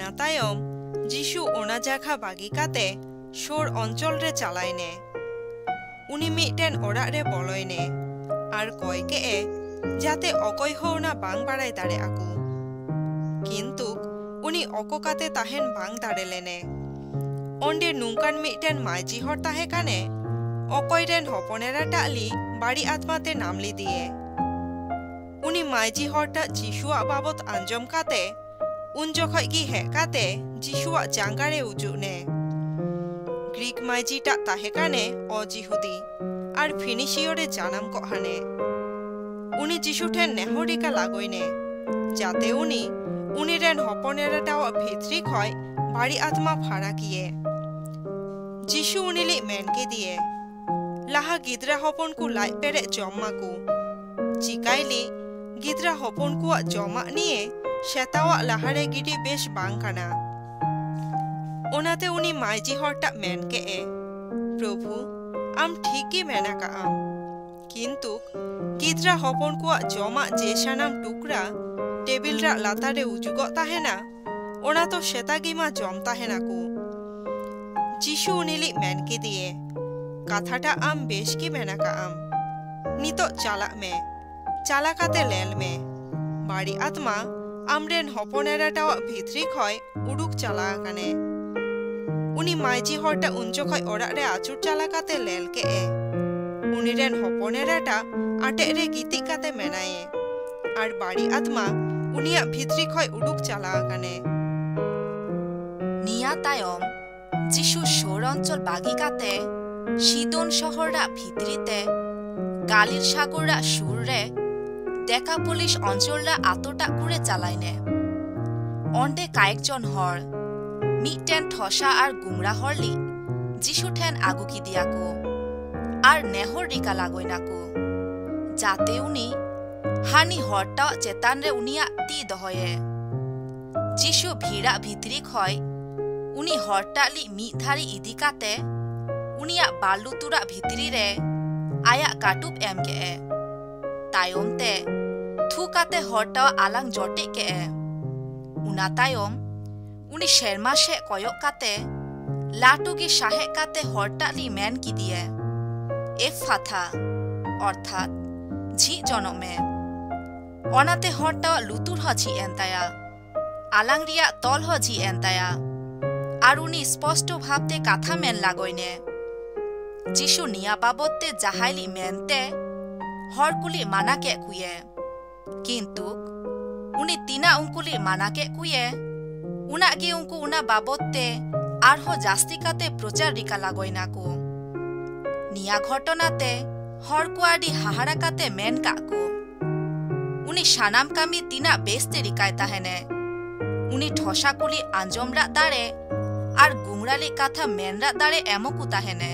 ᱱᱤᱭᱟᱹ ᱛᱟᱭᱚᱢ ᱡᱤᱥᱩ ᱚᱱᱟ ᱡᱟᱭᱜᱟ ᱵᱟᱹᱜᱤ ᱠᱟᱛᱮ ᱥᱳᱨ ᱚᱧᱪᱚᱞ ᱨᱮ ᱪᱟᱞᱟᱭᱱᱮ। ᱩᱱᱤ ᱢᱤᱫᱴᱮᱱ ᱚᱲᱟᱜ ᱨᱮ ᱵᱚᱞᱚᱭᱱᱮ ᱟᱨ ᱠᱚᱭ ᱠᱮᱜᱼᱮ ᱡᱟᱛᱮ ᱚᱠᱚᱭ ᱦᱚᱸ ᱚᱱᱟ ᱵᱟᱝ ᱵᱟᱲᱟᱭ ᱫᱟᱲᱮᱭᱟᱜ ᱟᱠᱚ। ᱠᱤᱱᱛᱩ ᱩᱱᱤ ᱚᱠᱚ ᱠᱟᱛᱮ ᱛᱟᱦᱮᱱ ᱵᱟᱝ ᱫᱟᱲᱮ ᱞᱮᱱᱮ। ᱚᱸᱰᱮ ᱱᱚᱝᱠᱟᱱ ᱢᱤᱫᱴᱮᱱ ᱢᱟᱹᱡᱷᱤ ᱦᱚᱲ ᱛᱟᱦᱮᱸ ᱠᱟᱱᱮ ᱚᱠᱚᱭ ᱨᱮᱱ ᱦᱚᱯᱚᱱᱮᱨᱟ ᱴᱟᱜ ᱞᱤ ᱵᱟᱹᱲᱤᱡ ᱟᱛᱢᱟ ᱛᱮ ᱱᱟᱢ ᱞᱮᱫᱮᱭᱮ। उनी माइजी हॉटा जीशुआ बाबत आंजम काते उन जखय गी हे काते जीशुआ जांगारे उजुने। ग्रीक माइजी टा ताहे काने अजिहुदी आर फिनिशियो रे जानाम को हाने। उनी जीशु ठेन नेहरिका लागोइने जाते उनी रेन हपनेरा टावा भित्री खय बाड़ी आत्मा फाड़ा किए। जीशु उनीली मेन के दिए लाहा गिद्रा हपन को लाई पेरे जम्मा को चिकाइली गिद्रा हपन को जमा निये शेतावा लाहारे गिडी बेश बांग काना। ओनाते उनी माइजी हरटा मेन के ए प्रभु आम ठीक गी मेना का आम किंतु गिद्रा हपन को जमा जे सानाम टुकरा टेबिल रा लातारे उजुगो ताहेना ओना तो शेतागी मा जम ताहेना को। जीशु उनीली मेन के दिए काथाटा आम बेश की मेना का आम नितो चाला में चाला काते लेल में बाड़ी आत्मा आमरेन हपनेराटावा भित्री खय उडुक चाला काने। उनी माइजी हरटा उन जखय ओराक रे आचुर चाला काते लेल के ए उनी रेन हपनेराटा आटे रे गिति काते मेनाये आर बाड़ी आत्मा उनिया भित्री खय उडुक चाला काने। निया तायम जीशु शोर अंचल बागी काते सीदोन शहररा भित्रिते गालिल सागररा सुर रे डेकापोलिस अंचलरा आतोटा कुरे चालाइने। ओंडे कायेकजन हर मिदटेन ठसा आर गुमरा हरली जीशु ठेन आगु किदियाको आर नेहर रिका लागोइनाको जाते उनी हानि हरटा चेतान रे उनिया ती दहये। जीशु भीड़ा भित्री खय उनी हरटाली मिद धारी इदी काते उनिया बालुतुरा भित्री रे आया काटुब एम के ए तायम ते थू काते हरटा आलांग जटे के ए। उना तायम उनी शर्मा से कयक काते लाटुगी साहे काते हरटाली मेन की दिए एफाथा अर्थात झी जनमे। ओनाते हरटा लुतुर ह झी एनताया आलांग रिया तल ह झी एनताया आर उनी स्पष्ट भावते काथा मेन लागोइने। जीशु निया बाबते जाहाइली मेनते हरकुली माना के कुये किंतु उनी तीना उनकुली माना के कुये उना गे उनकु उना बाबते आरहो जास्ती काते प्रचार रिका लागोइना को। निया घटनाते हरकु आडी हाहारा काते मेन काको उनी सानाम कामी तीना बेस्ते रिकाय ताहेने। उनी ठसाकुली आंजमरा दाड़े आर गुंगराली काथा मेनरा दाड़े एमोकु ताहेने।